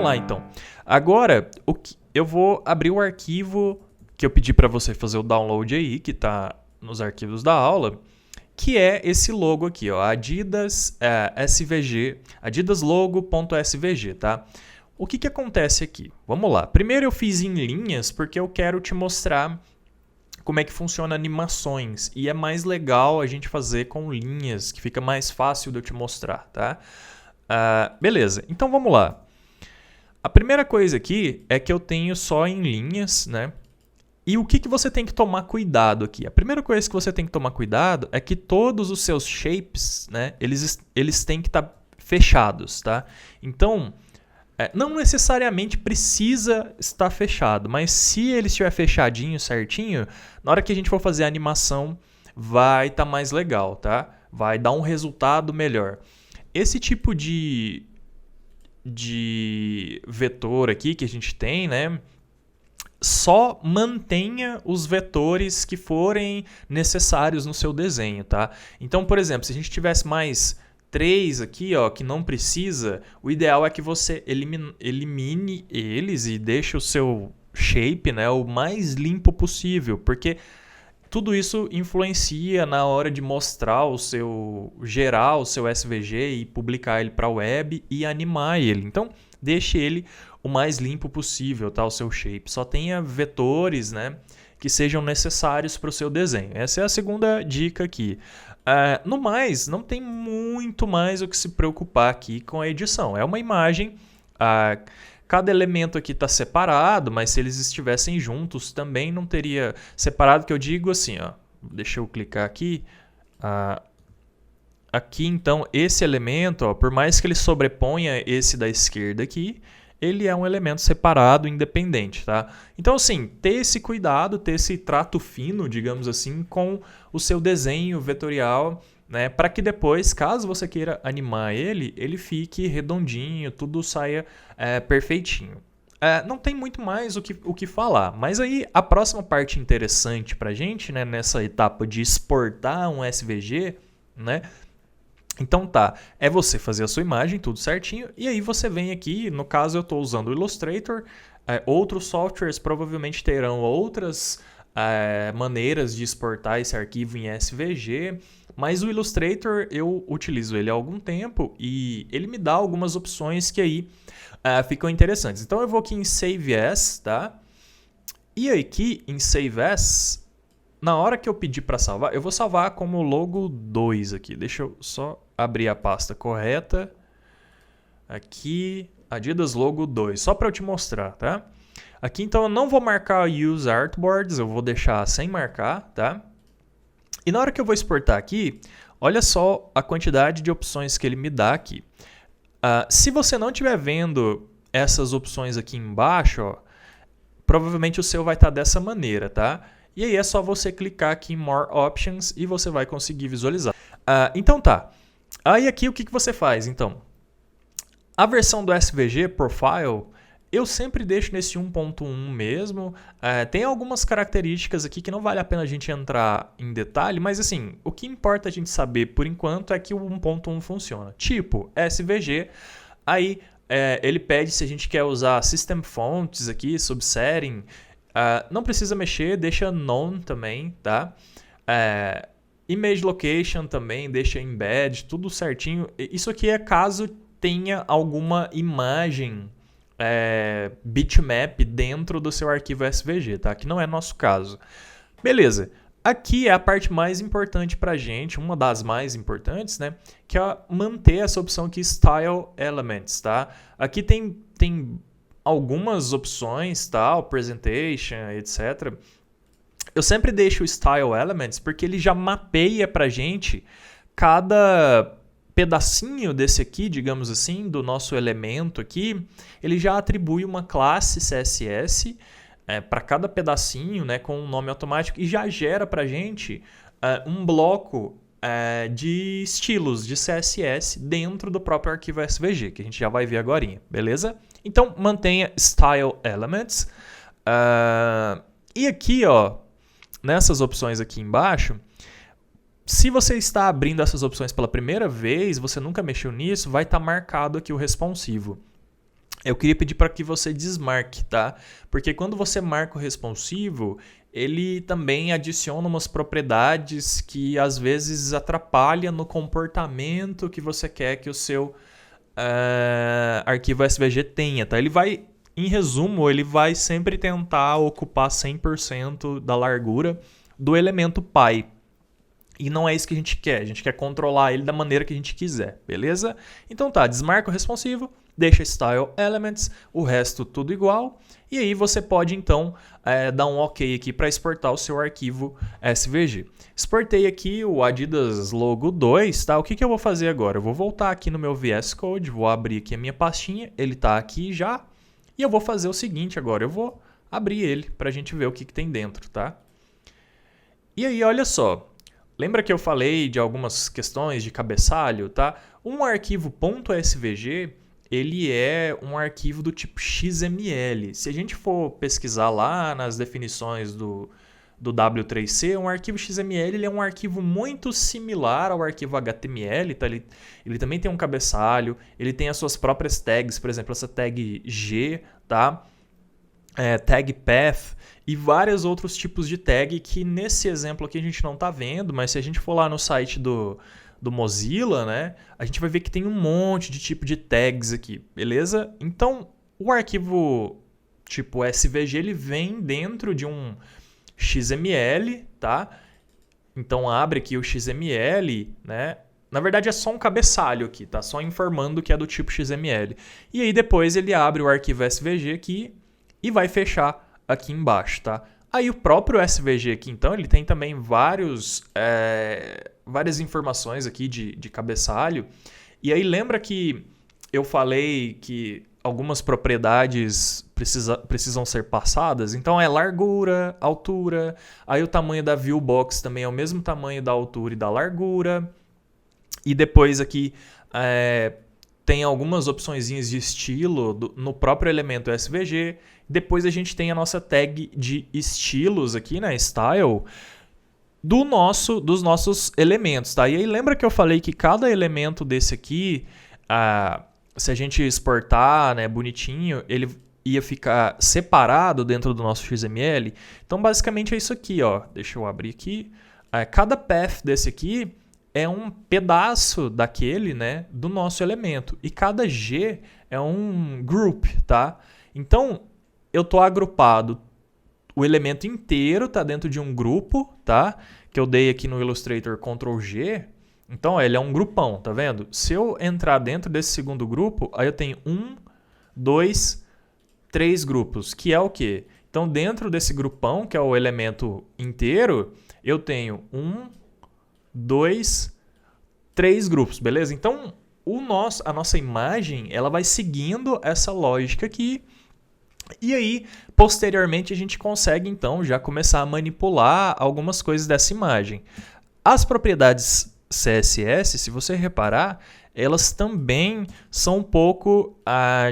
lá então. Agora, eu vou abrir o arquivo que eu pedi para você fazer o download aí, que está nos arquivos da aula, que é esse logo aqui, ó, Adidas SVG, adidaslogo.svg, tá? O que acontece aqui? Vamos lá. Primeiro eu fiz em linhas porque eu quero te mostrar como é que funciona animações. E é mais legal a gente fazer com linhas, que fica mais fácil de eu te mostrar, tá? Beleza, então vamos lá. A primeira coisa aqui é que eu tenho só em linhas, né? E o que você tem que tomar cuidado aqui? A primeira coisa que você tem que tomar cuidado é que todos os seus shapes, né, eles têm que estar fechados, tá? Então, não necessariamente precisa estar fechado, mas se ele estiver fechadinho, certinho, na hora que a gente for fazer a animação, vai estar mais legal, tá? Vai dar um resultado melhor. Esse tipo de vetor aqui que a gente tem, né? Só mantenha os vetores que forem necessários no seu desenho, tá? Então, por exemplo, se a gente tivesse mais 3 aqui, ó, que não precisa, o ideal é que você elimine eles e deixe o seu shape, né, o mais limpo possível, porque tudo isso influencia na hora de mostrar gerar o seu SVG e publicar ele para a web e animar ele. Então, deixe ele o mais limpo possível, tá? O seu shape. Só tenha vetores, né, que sejam necessários para o seu desenho. Essa é a segunda dica aqui. No mais, não tem muito mais o que se preocupar aqui com a edição. É uma imagem, cada elemento aqui está separado, mas se eles estivessem juntos também não teria separado, que eu digo assim, ó, deixa eu clicar aqui. Aqui, então, esse elemento, ó, por mais que ele sobreponha esse da esquerda aqui, ele é um elemento separado, independente, tá? Então, assim, ter esse cuidado, ter esse trato fino, digamos assim, com o seu desenho vetorial, né? Para que depois, caso você queira animar ele fique redondinho, tudo saia perfeitinho. Não tem muito mais o que falar, mas aí a próxima parte interessante pra gente, né, nessa etapa de exportar um SVG, né? Então tá, é você fazer a sua imagem, tudo certinho, e aí você vem aqui, no caso eu estou usando o Illustrator, outros softwares provavelmente terão outras maneiras de exportar esse arquivo em SVG, mas o Illustrator eu utilizo ele há algum tempo e ele me dá algumas opções que aí ficam interessantes. Então eu vou aqui em Save As, tá? E aqui em Save As, na hora que eu pedir para salvar, eu vou salvar como logo 2 aqui. Deixa eu só abrir a pasta correta. Aqui, Adidas Logo 2, só para eu te mostrar, tá? Aqui então eu não vou marcar Use Artboards, eu vou deixar sem marcar, tá? E na hora que eu vou exportar aqui, olha só a quantidade de opções que ele me dá aqui. Se você não estiver vendo essas opções aqui embaixo, ó, provavelmente o seu vai estar dessa maneira, tá? E aí é só você clicar aqui em More Options e você vai conseguir visualizar. Então tá. Aí aqui o que você faz? Então, a versão do SVG Profile, eu sempre deixo nesse 1.1 mesmo. Tem algumas características aqui que não vale a pena a gente entrar em detalhe, mas assim, o que importa a gente saber por enquanto é que o 1.1 funciona. Tipo, SVG, aí ele pede se a gente quer usar System Fonts aqui, Subsetting. Não precisa mexer, deixa None também, tá? Image Location também, deixa Embed, tudo certinho. Isso aqui é caso tenha alguma imagem bitmap dentro do seu arquivo SVG, tá? Que não é nosso caso. Beleza. Aqui é a parte mais importante pra gente, uma das mais importantes, né? Que é manter essa opção aqui, Style Elements, tá? Aqui tem algumas opções, tal, Presentation, etc. Eu sempre deixo o Style Elements porque ele já mapeia pra gente cada pedacinho desse aqui, digamos assim, do nosso elemento aqui, ele já atribui uma classe CSS para cada pedacinho, né, com um nome automático e já gera pra gente um bloco de estilos de CSS dentro do próprio arquivo SVG, que a gente já vai ver agora, beleza? Então, mantenha Style Elements. E aqui, ó, nessas opções aqui embaixo, se você está abrindo essas opções pela primeira vez, você nunca mexeu nisso, vai estar marcado aqui o responsivo. eu queria pedir para que você desmarque, tá? Porque quando você marca o responsivo, ele também adiciona umas propriedades que às vezes atrapalham no comportamento que você quer que o seu arquivo SVG tenha, tá? Ele vai, em resumo, ele vai sempre tentar ocupar 100% da largura do elemento pai. E não é isso que a gente quer controlar ele da maneira que a gente quiser, beleza? Então tá, desmarca o responsivo, deixa style elements, o resto tudo igual, e aí você pode então dar um OK aqui para exportar o seu arquivo SVG. Exportei aqui o Adidas Logo 2, tá? O que eu vou fazer agora? Eu vou voltar aqui no meu VS Code, vou abrir aqui a minha pastinha, ele está aqui já, e eu vou fazer o seguinte agora, eu vou abrir ele para a gente ver o que tem dentro, tá? E aí, olha só. Lembra que eu falei de algumas questões de cabeçalho, tá? Um arquivo .svg, ele é um arquivo do tipo XML. Se a gente for pesquisar lá nas definições do W3C, um arquivo XML ele é um arquivo muito similar ao arquivo HTML, tá? Ele também tem um cabeçalho, ele tem as suas próprias tags, por exemplo, essa tag G, tá? Tag path e vários outros tipos de tag que nesse exemplo aqui a gente não está vendo, mas se a gente for lá no site do Mozilla, né, a gente vai ver que tem um monte de tipo de tags aqui, beleza? Então, o arquivo tipo SVG ele vem dentro de um XML, tá? Então, abre aqui o XML, né? Na verdade é só um cabeçalho aqui, tá? Só informando que é do tipo XML. E aí depois ele abre o arquivo SVG aqui e vai fechar aqui embaixo, tá? Aí o próprio SVG aqui, então, ele tem também várias informações aqui de cabeçalho. E aí lembra que eu falei que algumas propriedades precisam ser passadas? Então é largura, altura, aí o tamanho da viewbox também é o mesmo tamanho da altura e da largura. E depois aqui tem algumas opções de estilo no próprio elemento SVG. Depois a gente tem a nossa tag de estilos aqui, né, style, dos nossos elementos, tá? E aí lembra que eu falei que cada elemento desse aqui, se a gente exportar, né, bonitinho, ele ia ficar separado dentro do nosso XML. Então basicamente é isso aqui, ó. Deixa eu abrir aqui. Cada path desse aqui é um pedaço daquele, né, do nosso elemento. E cada G é um group, tá? Então, eu estou agrupado, o elemento inteiro está dentro de um grupo, tá? Que eu dei aqui no Illustrator Ctrl G. Então, ele é um grupão, tá vendo? Se eu entrar dentro desse segundo grupo, aí eu tenho 1, 2, 3 grupos, que é o quê? Então, dentro desse grupão, que é o elemento inteiro, eu tenho 1, 2, 3 grupos, beleza? Então, a nossa imagem ela vai seguindo essa lógica aqui. E aí, posteriormente, a gente consegue, então, já começar a manipular algumas coisas dessa imagem. As propriedades CSS, se você reparar, elas também são um pouco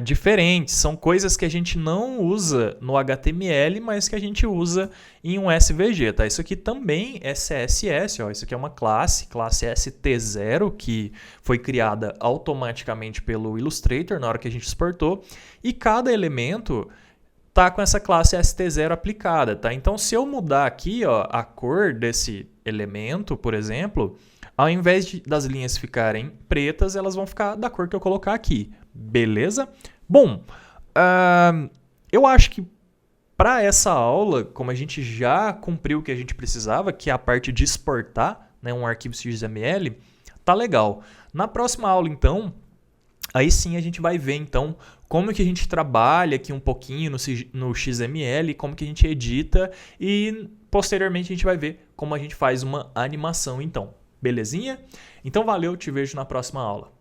diferentes. São coisas que a gente não usa no HTML, mas que a gente usa em um SVG, tá? Isso aqui também é CSS, ó. Isso aqui é uma classe ST0, que foi criada automaticamente pelo Illustrator na hora que a gente exportou. E cada elemento tá com essa classe ST0 aplicada, tá? Então, se eu mudar aqui, ó, a cor desse elemento, por exemplo, ao invés das linhas ficarem pretas, elas vão ficar da cor que eu colocar aqui, beleza? Bom, eu acho que para essa aula, como a gente já cumpriu o que a gente precisava, que é a parte de exportar, né, um arquivo XML, tá legal. Na próxima aula, então, aí sim a gente vai ver, então, como que a gente trabalha aqui um pouquinho no XML, como que a gente edita e, posteriormente, a gente vai ver como a gente faz uma animação, então. Belezinha? Então, valeu, te vejo na próxima aula.